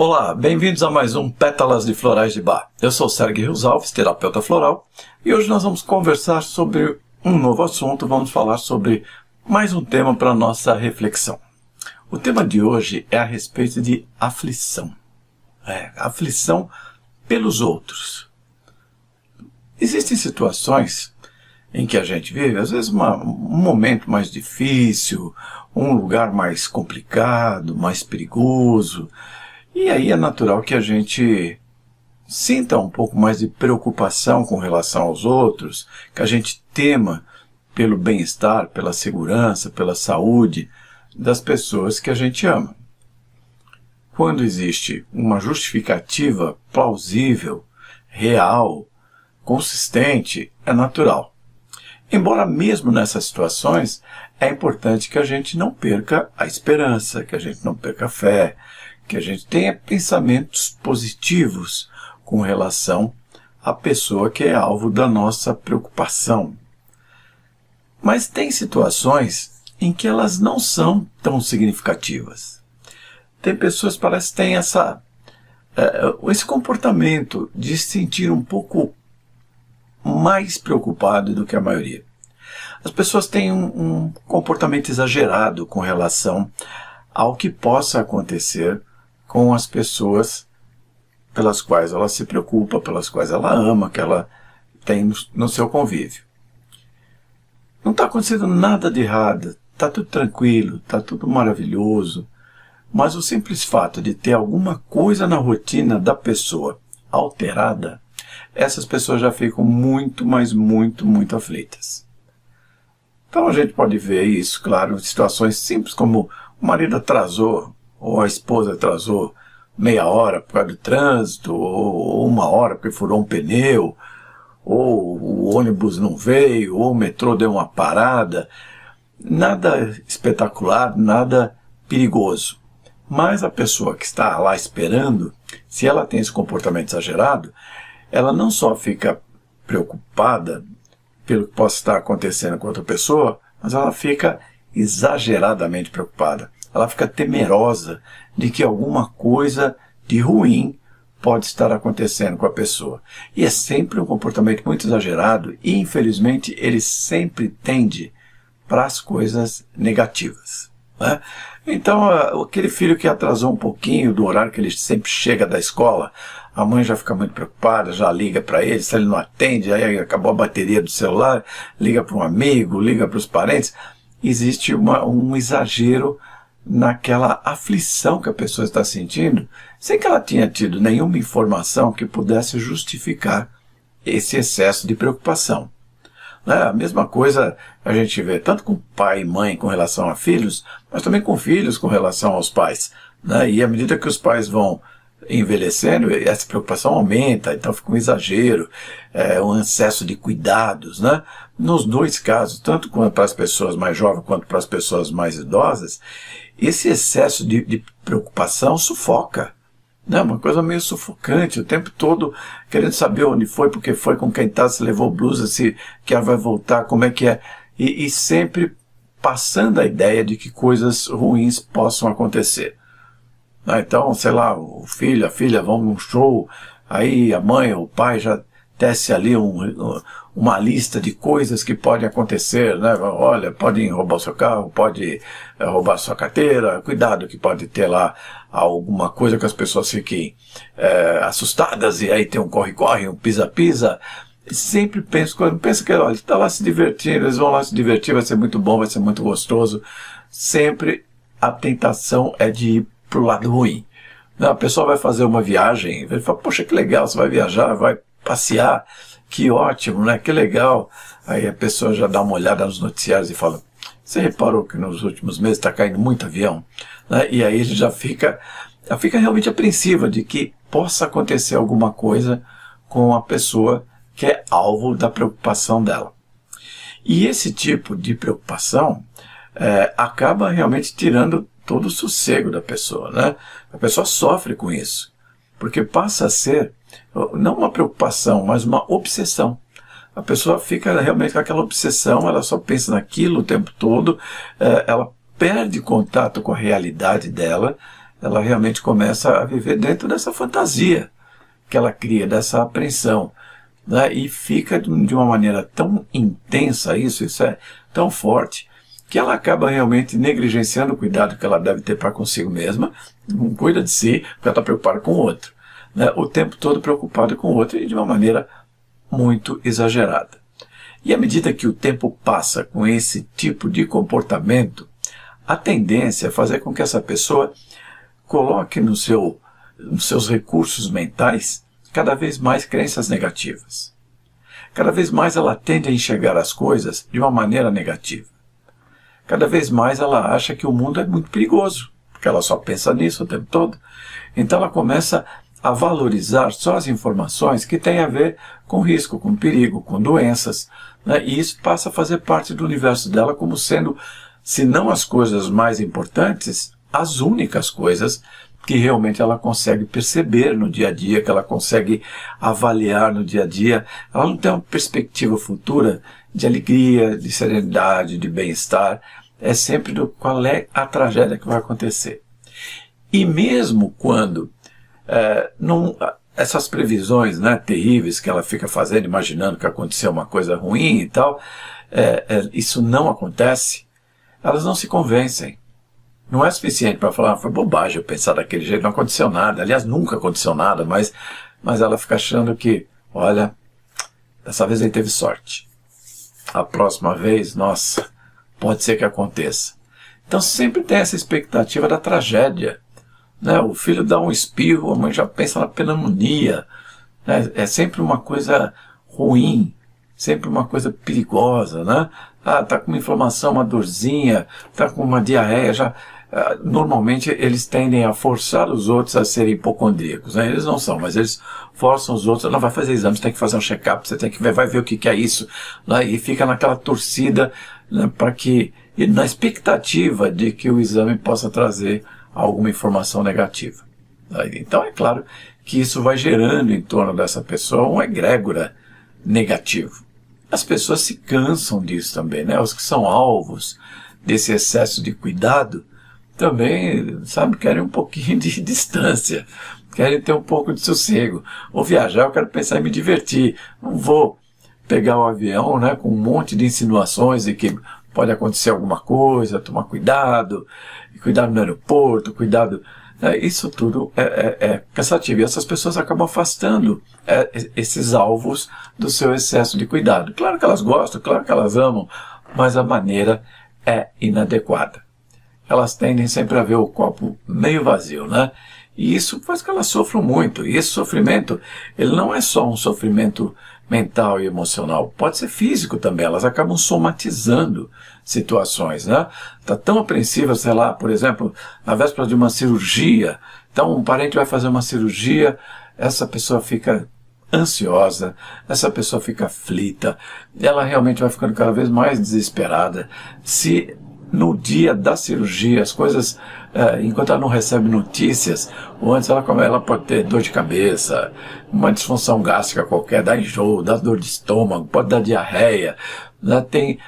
Olá, bem-vindos a mais um Pétalas de Florais de Bach. Eu sou Sérgio Rios Alves, terapeuta floral, e hoje nós vamos conversar sobre um novo assunto, vamos falar sobre mais um tema para a nossa reflexão. O tema de hoje é a respeito de aflição. Aflição pelos outros. Existem situações em que a gente vive, às vezes um momento mais difícil, um lugar mais complicado, mais perigoso, e aí é natural que a gente sinta um pouco mais de preocupação com relação aos outros, que a gente tema pelo bem-estar, pela segurança, pela saúde das pessoas que a gente ama. Quando existe uma justificativa plausível, real, consistente, é natural. Embora mesmo nessas situações, é importante que a gente não perca a esperança, que a gente não perca a fé, que a gente tenha pensamentos positivos com relação à pessoa que é alvo da nossa preocupação. Mas tem situações em que elas não são tão significativas. Tem pessoas que parece que têm esse comportamento de se sentir um pouco mais preocupado do que a maioria. As pessoas têm um comportamento exagerado com relação ao que possa acontecer com as pessoas pelas quais ela se preocupa, pelas quais ela ama, que ela tem no seu convívio. Não está acontecendo nada de errado, está tudo tranquilo, está tudo maravilhoso, mas o simples fato de ter alguma coisa na rotina da pessoa alterada, essas pessoas já ficam muito, mas muito aflitas. Então a gente pode ver isso, claro, em situações simples como o marido atrasou, ou a esposa atrasou meia hora por causa do trânsito, ou uma hora porque furou um pneu, ou o ônibus não veio, ou o metrô deu uma parada. Nada espetacular, nada perigoso. Mas a pessoa que está lá esperando, se ela tem esse comportamento exagerado, ela não só fica preocupada pelo que possa estar acontecendo com outra pessoa, mas ela fica exageradamente preocupada. Ela fica temerosa de que alguma coisa de ruim pode estar acontecendo com a pessoa. E é sempre um comportamento muito exagerado e, infelizmente, ele sempre tende para as coisas negativas, né? Então, aquele filho que atrasou um pouquinho do horário que ele sempre chega da escola, a mãe já fica muito preocupada, já liga para ele, se ele não atende, aí acabou a bateria do celular, liga para um amigo, liga para os parentes. Existe um exagero naquela aflição que a pessoa está sentindo, sem que ela tenha tido nenhuma informação que pudesse justificar esse excesso de preocupação. A mesma coisa a gente vê tanto com pai e mãe com relação a filhos, mas também com filhos com relação aos pais, né? E à medida que os pais vão envelhecendo, essa preocupação aumenta, então fica um exagero, um excesso de cuidados, né? Nos dois casos, tanto para as pessoas mais jovens quanto para as pessoas mais idosas, esse excesso de preocupação sufoca, né? Uma coisa meio sufocante, o tempo todo querendo saber onde foi, porque foi, com quem está, se levou blusa, se que ela vai voltar, como é que é, e sempre passando a ideia de que coisas ruins possam acontecer. Então, sei lá, o filho, a filha vão num show, aí a mãe ou o pai já tece ali uma lista de coisas que podem acontecer, né? Olha, podem roubar o seu carro, pode roubar a sua carteira, cuidado que pode ter lá alguma coisa que as pessoas fiquem assustadas, e aí tem um corre-corre, um pisa-pisa. Sempre quando pensa que olha, está lá se divertindo, eles vão lá se divertir, vai ser muito bom, vai ser muito gostoso. Sempre a tentação é de ir para o lado ruim. A pessoa vai fazer uma viagem, ele fala, poxa, que legal, você vai viajar, vai passear, que ótimo, né? Que legal. Aí a pessoa já dá uma olhada nos noticiários e fala, você reparou que nos últimos meses está caindo muito avião? Né? E aí ele já fica realmente apreensiva de que possa acontecer alguma coisa com a pessoa que é alvo da preocupação dela. E esse tipo de preocupação acaba realmente tirando todo o sossego da pessoa, né? A pessoa sofre com isso, porque passa a ser não uma preocupação, mas uma obsessão. A pessoa fica realmente com aquela obsessão, ela só pensa naquilo o tempo todo, ela perde contato com a realidade dela, ela realmente começa a viver dentro dessa fantasia que ela cria, dessa apreensão, né? E fica de uma maneira tão intensa isso é tão forte, que ela acaba realmente negligenciando o cuidado que ela deve ter para consigo mesma, não cuida de si, porque ela está preocupada com o outro, né? O tempo todo preocupada com o outro e de uma maneira muito exagerada. E à medida que o tempo passa com esse tipo de comportamento, a tendência é fazer com que essa pessoa coloque nos seus recursos mentais cada vez mais crenças negativas. Cada vez mais ela tende a enxergar as coisas de uma maneira negativa. Cada vez mais ela acha que o mundo é muito perigoso, porque ela só pensa nisso o tempo todo. Então ela começa a valorizar só as informações que têm a ver com risco, com perigo, com doenças, né? E isso passa a fazer parte do universo dela como sendo, se não as coisas mais importantes, as únicas coisas que realmente ela consegue perceber no dia a dia, que ela consegue avaliar no dia a dia. Ela não tem uma perspectiva futura de alegria, de serenidade, de bem-estar. É sempre do qual é a tragédia que vai acontecer. E mesmo quando essas previsões, né, terríveis que ela fica fazendo, imaginando que aconteceu uma coisa ruim e tal, isso não acontece, elas não se convencem. Não é suficiente para falar, foi bobagem eu pensar daquele jeito, não aconteceu nada. Aliás, nunca aconteceu nada, mas ela fica achando que, olha, dessa vez ele teve sorte. A próxima vez, nossa, pode ser que aconteça. Então sempre tem essa expectativa da tragédia, né? O filho dá um espirro, a mãe já pensa na pneumonia, né? É sempre uma coisa ruim, sempre uma coisa perigosa, né? Ah, tá com uma inflamação, uma dorzinha, tá com uma diarreia, já... Normalmente eles tendem a forçar os outros a serem hipocondríacos, né? Eles não são, mas eles forçam os outros, não, vai fazer exame, você tem que fazer um check-up, você tem que ver, vai ver o que é isso, né? E fica naquela torcida, né, para que, e na expectativa de que o exame possa trazer alguma informação negativa. Então é claro que isso vai gerando em torno dessa pessoa uma egrégora negativo. As pessoas se cansam disso também, né? Os que são alvos desse excesso de cuidado também, sabe, querem um pouquinho de distância, querem ter um pouco de sossego. Vou viajar, eu quero pensar em me divertir. Não vou pegar o avião, né, com um monte de insinuações de que pode acontecer alguma coisa, tomar cuidado, cuidado no aeroporto, cuidado... Isso tudo é cansativo. E essas pessoas acabam afastando esses alvos do seu excesso de cuidado. Claro que elas gostam, claro que elas amam, mas a maneira é inadequada. Elas tendem sempre a ver o copo meio vazio, né? E isso faz que elas sofram muito. E esse sofrimento, ele não é só um sofrimento mental e emocional, pode ser físico também. Elas acabam somatizando situações, né? Está tão apreensiva, sei lá, por exemplo, na véspera de uma cirurgia. Então, um parente vai fazer uma cirurgia, essa pessoa fica ansiosa, essa pessoa fica aflita, ela realmente vai ficando cada vez mais desesperada. Se no dia da cirurgia as coisas, enquanto ela não recebe notícias, ou antes ela pode ter dor de cabeça, uma disfunção gástrica qualquer, dá enjoo, dá dor de estômago, pode dar diarreia, né? Tem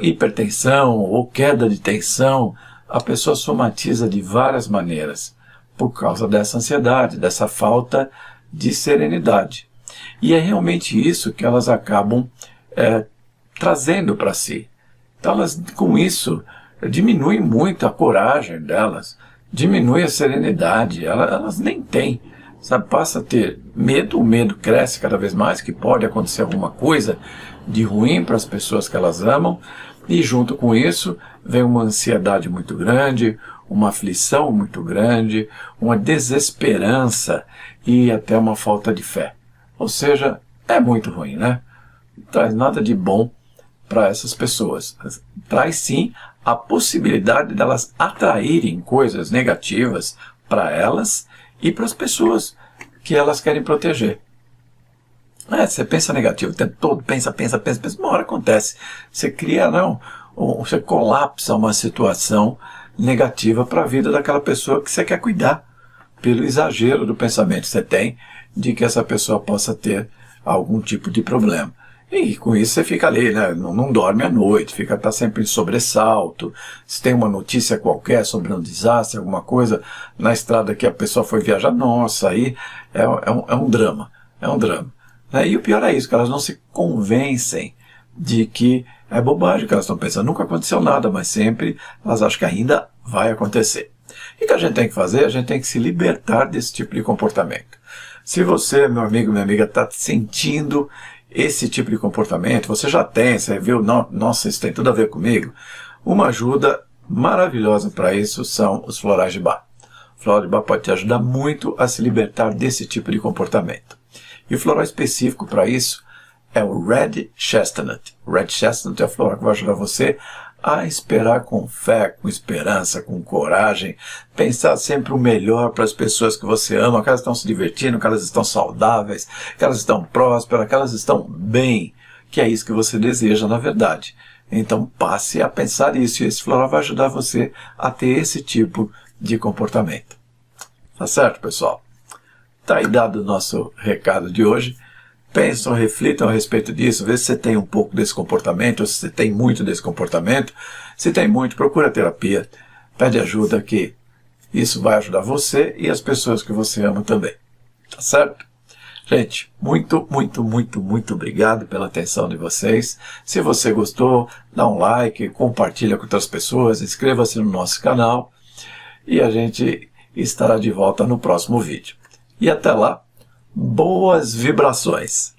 hipertensão ou queda de tensão. A pessoa somatiza de várias maneiras por causa dessa ansiedade, dessa falta de serenidade. E é realmente isso que elas acabam trazendo para si. Então elas, com isso, diminuem muito a coragem delas, diminui a serenidade, elas nem têm, sabe? Passa a ter medo, o medo cresce cada vez mais, que pode acontecer alguma coisa de ruim para as pessoas que elas amam, e junto com isso vem uma ansiedade muito grande, uma aflição muito grande, uma desesperança e até uma falta de fé. Ou seja, é muito ruim, né? Não traz nada de bom para essas pessoas. Traz sim a possibilidade delas atraírem coisas negativas para elas e para as pessoas que elas querem proteger. Você pensa negativo o tempo todo, pensa, uma hora acontece. Você cria, você colapsa uma situação negativa para a vida daquela pessoa que você quer cuidar, pelo exagero do pensamento que você tem de que essa pessoa possa ter algum tipo de problema. E com isso você fica ali, né? Não dorme à noite, tá sempre em sobressalto. Se tem uma notícia qualquer sobre um desastre, alguma coisa na estrada que a pessoa foi viajar, nossa, aí é um drama. É um drama. Né? E o pior é isso, que elas não se convencem de que é bobagem que elas estão pensando. Nunca aconteceu nada, mas sempre elas acham que ainda vai acontecer. E o que a gente tem que fazer? A gente tem que se libertar desse tipo de comportamento. Se você, meu amigo, minha amiga, está sentindo esse tipo de comportamento, você já tem, você viu, nossa, isso tem tudo a ver comigo, uma ajuda maravilhosa para isso são os florais de Bach. O floral de Bach pode te ajudar muito a se libertar desse tipo de comportamento. E o floral específico para isso é o Red Chestnut. O Red Chestnut é o floral que vai ajudar você a esperar com fé, com esperança, com coragem, pensar sempre o melhor para as pessoas que você ama, que elas estão se divertindo, que elas estão saudáveis, que elas estão prósperas, que elas estão bem, que é isso que você deseja na verdade. Então passe a pensar isso, e esse floral vai ajudar você a ter esse tipo de comportamento. Tá certo, pessoal? Tá aí dado o nosso recado de hoje. Pensam, reflitam a respeito disso, vê se você tem um pouco desse comportamento, ou se você tem muito desse comportamento. Se tem muito, procura terapia, pede ajuda, que isso vai ajudar você e as pessoas que você ama também. Tá certo? Gente, muito obrigado pela atenção de vocês. Se você gostou, dá um like, compartilha com outras pessoas, inscreva-se no nosso canal e a gente estará de volta no próximo vídeo. E até lá, boas vibrações!